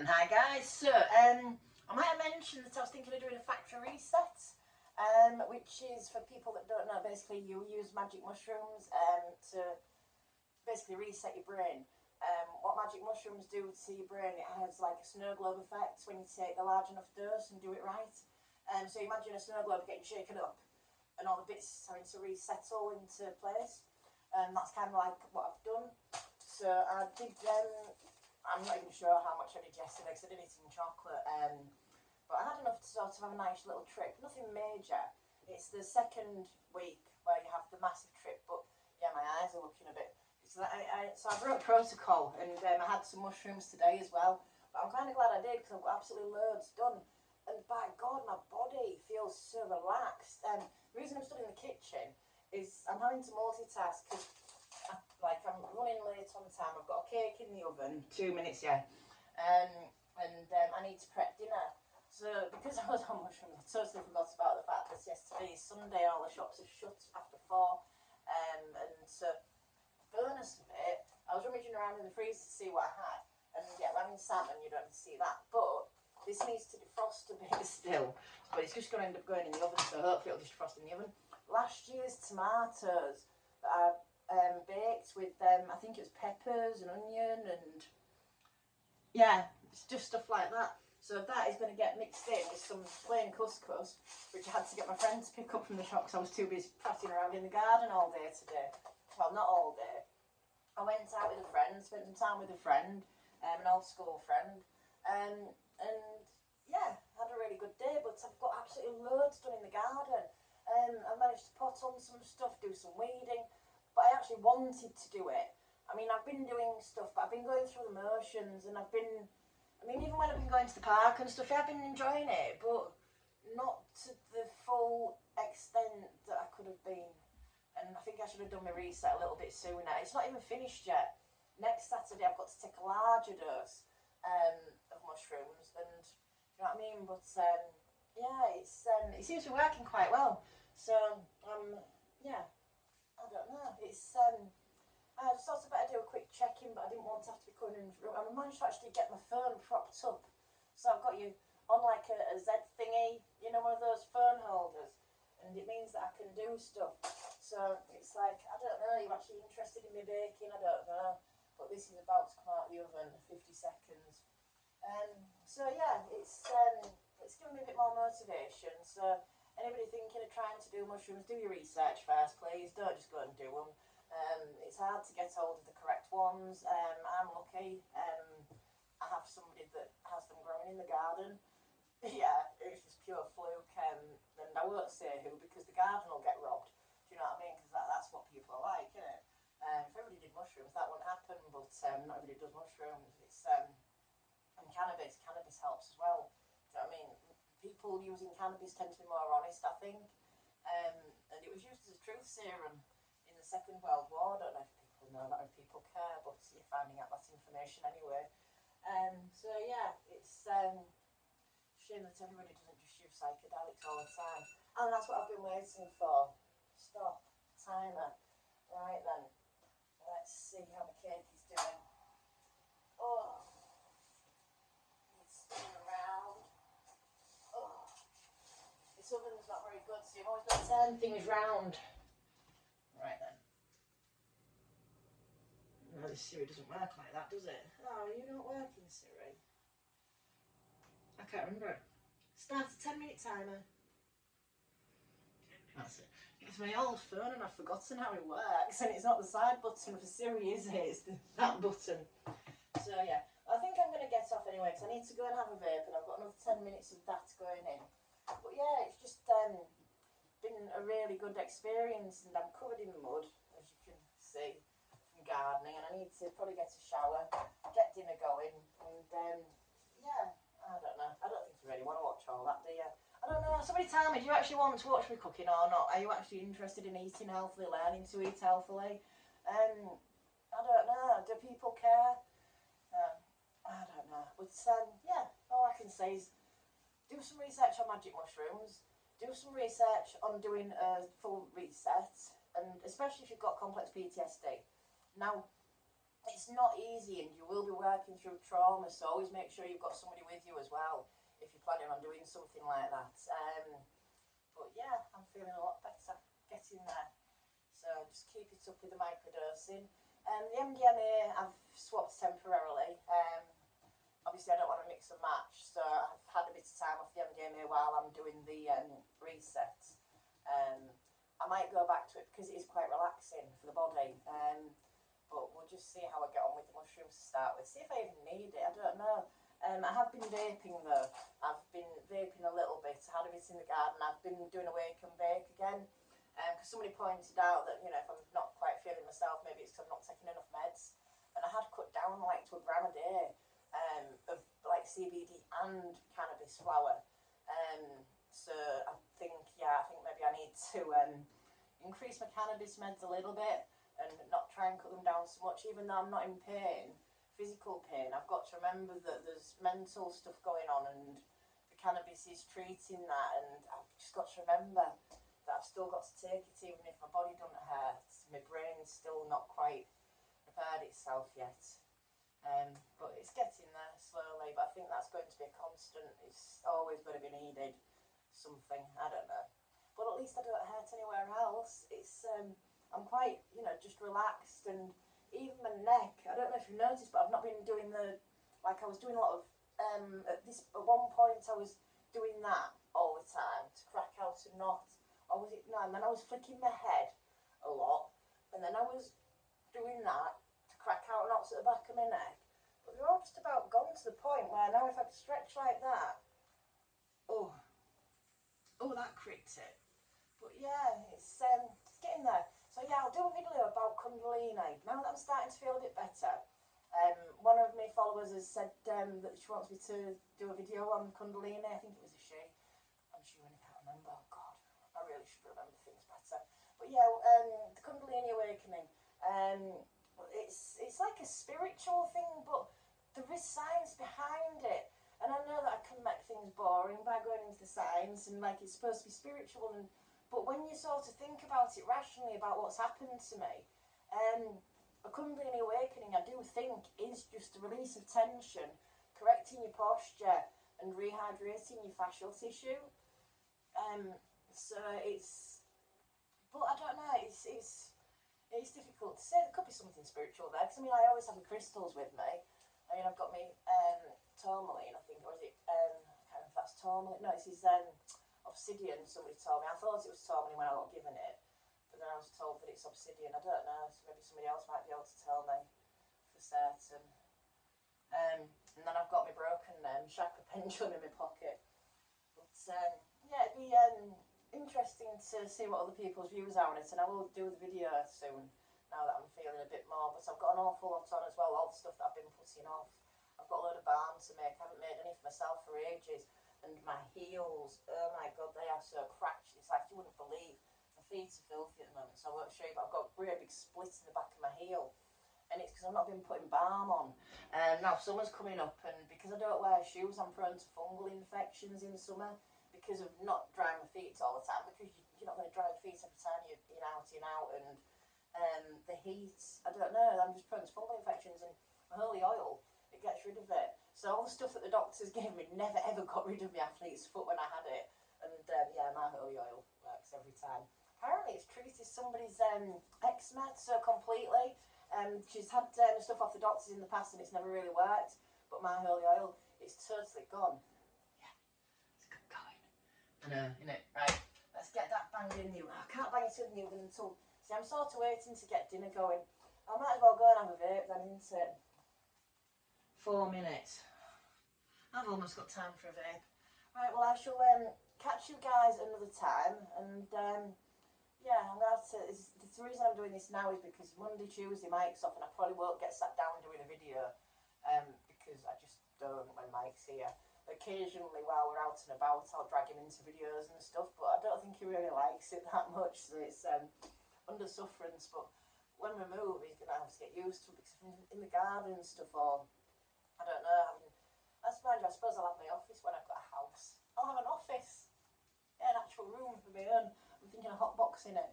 And hi guys, so I might have mentioned that I was thinking of doing a factory reset, which is, for people that don't know, basically you use magic mushrooms to basically reset your brain. What magic mushrooms do to your brain, it has like a snow globe effect when you take a large enough dose and do it right. So imagine a snow globe getting shaken up and all the bits having to resettle into place. That's kind of like what I've done. So I did, I'm not even sure how much I did yesterday because I did eat some chocolate, but I had enough to sort of have a nice little trip. Nothing major. It's the second week where you have the massive trip, but yeah, my eyes are looking a bit. So I wrote protocol, and I had some mushrooms today as well. But I'm kind of glad I did because I've got absolutely loads done. And by God, my body feels so relaxed. The reason I'm stood in the kitchen is I'm having to multitask because I'm running late on time. I've got a cake in the oven, 2 minutes, yeah. And I need to prep dinner. So because I was on mushrooms, I totally forgot about the fact that yesterday is Sunday, all the shops are shut after 4. And so, bonus of it, I was rummaging around in the freezer to see what I had. And yeah, we're having salmon, you don't see that. But this needs to defrost a bit still. But it's just going to end up going in the oven, so hopefully it'll just defrost in the oven. Last year's tomatoes that I baked with I think it was peppers and onion and yeah, it's just stuff like that. So that is going to get mixed in with some plain couscous, which I had to get my friend to pick up from the shop because I was too busy prattling around in the garden all day today. Well, not all day. I went out with a friend, spent some time with a friend, an old school friend, and yeah, had a really good day. But I've got absolutely loads done in the garden. I managed to pot on some stuff, do some weeding. But I actually wanted to do it. I mean, I've been doing stuff, but I've been going through the motions, and even when I've been going to the park and stuff, I've been enjoying it, but not to the full extent that I could have been. And I think I should have done my reset a little bit sooner. It's not even finished yet. Next Saturday, I've got to take a larger dose of mushrooms, and you know what I mean? But yeah, it seems to be working quite well. So, yeah. I don't know, I just thought I'd better do a quick check-in, but I didn't want to have to be coming in. I managed to actually get my phone propped up. So I've got you on like a Z thingy, you know, one of those phone holders. And it means that I can do stuff. So it's like, I don't know, you're actually interested in me baking, I don't know. But this is about to come out of the oven, 50 seconds. So yeah, it's given me a bit more motivation. So anybody thinking of trying to do mushrooms, do your research first, please. Don't just go and do them. It's hard to get hold of the correct ones. I'm lucky. I have somebody that has them growing in the garden. Yeah, it's just pure fluke. And I won't say who because the garden will get robbed. Do you know what I mean? Because that's what people are like, isn't it? If everybody did mushrooms, that wouldn't happen. But not everybody does mushrooms. It's and cannabis. Cannabis helps as well. Do you know what I mean? People using cannabis tend to be more honest, I think. And it was used as a truth serum in the Second World War. I don't know if people know that or if people care, but you're finding out that information anyway. So yeah, it's a shame that everybody doesn't just use psychedelics all the time. And that's what I've been waiting for. Stop. Timer. Right then. Let's see how the cake is doing. Oh. It's spinning around. Oh. This oven's not very good, so you've always got to turn things round. Right then. No, this Siri doesn't work like that, does it? Oh, you're not working, Siri. I can't remember. Start a 10-minute timer. That's it. It's my old phone and I've forgotten how it works, and it's not the side button for Siri, is it? It's that button. So yeah, I think I'm going to get off anyway because I need to go and have a vape, and I've got another 10 minutes of that going in. But yeah, it's just been a really good experience, and I'm covered in mud, as you can see, from gardening, and I need to probably get a shower, get dinner going, and yeah, I don't know. I don't think you really want to watch all that, do you? I don't know. Somebody tell me, do you actually want to watch me cooking or not? Are you actually interested in eating healthily, learning to eat healthily? I don't know. Do people care? I don't know. But yeah, all I can say is do some research on magic mushrooms. Do some research on doing a full reset, and especially if you've got complex PTSD. Now, it's not easy, and you will be working through trauma, so always make sure you've got somebody with you as well if you're planning on doing something like that. But yeah, I'm feeling a lot better getting there, so just keep it up with the microdosing. The MDMA I've swapped temporarily. Obviously I don't want to mix and match, so I've had a bit of time off the MDMA while I'm doing the reset. I might go back to it because it is quite relaxing for the body, but we'll just see how I get on with the mushrooms to start with. See if I even need it, I don't know. I have been vaping though. I've been vaping a little bit. I had a bit in the garden. I've been doing a wake and bake again, because somebody pointed out that, you know, if I'm not quite feeling myself, maybe it's because I'm not taking enough meds. And I had cut down like to a gram a day of like CBD and cannabis flower. So I think maybe I need to increase my cannabis meds a little bit and not try and cut them down so much. Even though I'm not in pain, physical pain, I've got to remember that there's mental stuff going on, and the cannabis is treating that, and I've just got to remember that I've still got to take it even if my body doesn't hurt. My brain's still not quite prepared itself yet. But it's getting there slowly, but I think that's going to be a constant. It's always going to be needed, something, I don't know. But at least I don't hurt anywhere else. It's I'm quite, you know, just relaxed, and even my neck, I don't know if you've noticed, but I've not been doing I was doing a lot of, at one point I was doing that all the time to crack out a knot, or was it, no, and then I was flicking my head a lot, and then I was doing that to crack out knots at the back of my neck. But they're all just about gone to the point where now if I stretch like that, oh, that cricked it. But yeah, it's getting there. So yeah, I'll do a video about Kundalini now that I'm starting to feel a bit better. One of my followers has said that she wants me to do a video on Kundalini. I think it was a she. I'm sure I can't remember. Oh God, I really should remember things better. But yeah, the Kundalini awakening. It's like a spiritual thing, but there is science behind it. And I know that I can make things boring by going into the science, and like it's supposed to be spiritual, but when you sort of think about it rationally about what's happened to me, a Kundalini awakening, I do think, is just a release of tension, correcting your posture and rehydrating your fascial tissue. So it's, but I don't know, it's difficult to say. There could be something spiritual there, because I mean I always have the crystals with me. I mean I've got my tourmaline, I think, or is it, I can't remember if that's tourmaline, no, this is obsidian, somebody told me. I thought it was tourmaline when I got given it, but then I was told that it's obsidian. I don't know, so maybe somebody else might be able to tell me for certain. And then I've got my broken chakra pendulum in my pocket. But yeah, it'd be interesting to see what other people's views are on it, and I will do the video soon now that I'm feeling a bit more. But I've got an awful lot on as well, all the stuff that I've been putting off. I've got a load of balm to make. I haven't made any for myself for ages. And my heels, oh my God, they are so cracked. It's like you wouldn't believe. My feet are filthy at the moment, so I won't show you, but I've got a great big split in the back of my heel. And it's because I've not been putting balm on. Now summer's coming up, and because I don't wear shoes, I'm prone to fungal infections in summer because of not drying my feet all the time, because you're not going to dry your feet every time you're in out. And the heat, I don't know, I'm just prone to fungal infections, and my holy oil, it gets rid of it. So all the stuff that the doctors gave me never ever got rid of my athlete's foot when I had it. And yeah, my holy oil works every time. Apparently it's treated somebody's eczema so completely. She's had stuff off the doctors in the past and it's never really worked. But my holy oil, it's totally gone. Yeah, it's good going. I know, innit? Right, let's get that banged in the oven. I can't bang it in the oven until... See, I'm sort of waiting to get dinner going. I might as well go and have a vape then, isn't it? 4 minutes. I've almost got time for a vape. Right, well I shall catch you guys another time, and yeah, I'm going to have to, the reason I'm doing this now is because Monday, Tuesday Mike's off, and I probably won't get sat down doing a video, because I just don't when Mike's here. Occasionally while we're out and about I'll drag him into videos and stuff, but I don't think he really likes it that much, so it's under sufferance. But when we move he's going to have to get used to it, because I'm in the garden and stuff, or I don't know, I suppose I'll have my office when I've got a house. I'll have an office. Yeah, an actual room for my own. I'm thinking of hot boxing it.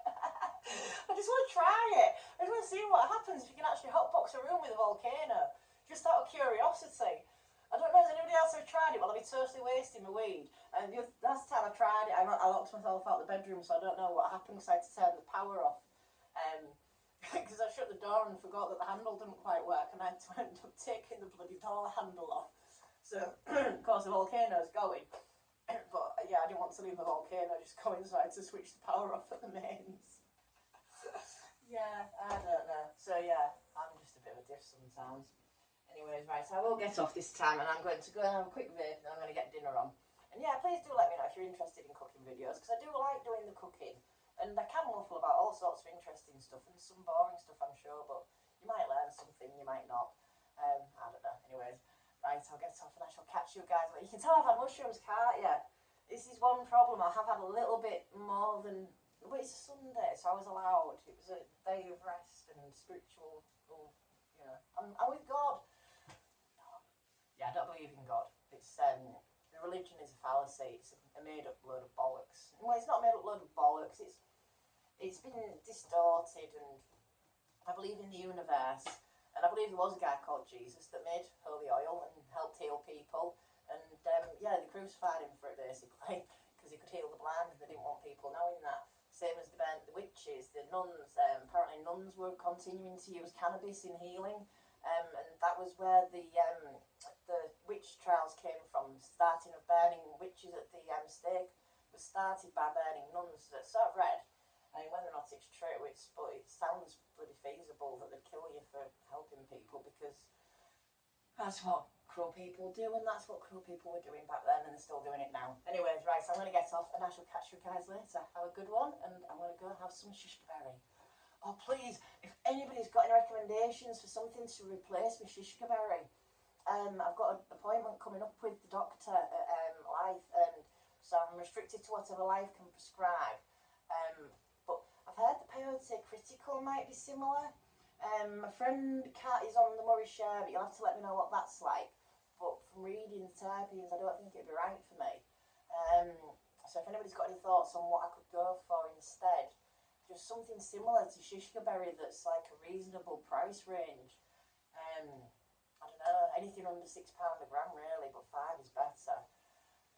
I just want to try it. I I just want to see what happens if you can actually hotbox a room with a volcano. Just out of curiosity. I don't know, has anybody else ever tried it? Well, I'll be totally wasting my weed. And the last time I tried it, I locked myself out of the bedroom, so I don't know what happened because I had to turn the power off. Because I shut the door and forgot that the handle didn't quite work, and I had to end up taking the bloody door handle off. So, of course, the volcano's going. But yeah, I didn't want to leave the volcano just going, so I had to switch the power off at the mains. Yeah, I don't know. So yeah, I'm just a bit of a diff sometimes. Anyways, right, so I will get off this time, and I'm going to go and have a quick vape, and I'm going to get dinner on. And yeah, please do let me know if you're interested in cooking videos, because I do like doing the cooking. And I can waffle about all sorts of interesting stuff, and some boring stuff, I'm sure, but you might learn something, you might not. I don't know. Anyways, right, I'll get off, and I shall catch you guys. But you can tell I've had mushrooms, can't you? This is one problem. I have had a little bit more than... Well, it's a Sunday, so I was allowed. It was a day of rest and spiritual... you know, I'm with God. Yeah, I don't believe in God. It's the religion is a fallacy. It's a made-up load of bollocks. Well, it's not a made-up load of bollocks. It's been distorted, and I believe in the universe. And I believe there was a guy called Jesus that made holy oil and helped heal people. And yeah, they crucified him for it basically because he could heal the blind, and they didn't want people knowing that. Same as the witches, the nuns. Apparently, nuns were continuing to use cannabis in healing. And that was where the witch trials came from. Starting of burning witches at the stake was started by burning nuns. That's sort of red. I mean, whether or not it's true, but it sounds pretty feasible that they'd kill you for helping people, because that's what cruel people do, and that's what cruel people were doing back then, and they're still doing it now. Anyways, right, so I'm going to get off, and I shall catch you guys later. Have a good one, and I'm going to go have some Shishkaberry. Oh, please, if anybody's got any recommendations for something to replace my Shishkaberry, I've got an appointment coming up with the doctor at Life, and so I'm restricted to whatever Life can prescribe. But I've heard the peyote critical might be similar. My friend Kat is on the Murray share, but you'll have to let me know what that's like. But from reading the terpenes, I don't think it'd be right for me. So if anybody's got any thoughts on what I could go for instead, just something similar to Shishkaberry that's like a reasonable price range. I don't know, anything under £6 a gram really, but 5 is better.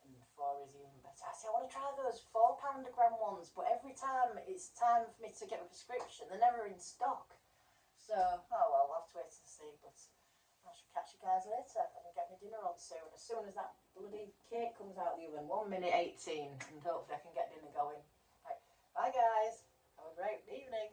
And 4 is even better. See, I want to try those £4 a gram ones, but every time it's time for me to get a prescription, they're never in stock. So, oh well, we'll have to wait and see, but I shall catch you guys later and get my dinner on soon. As soon as that bloody cake comes out of the oven, 1 minute 18, and hopefully I can get dinner going. Right, bye guys, have a great evening.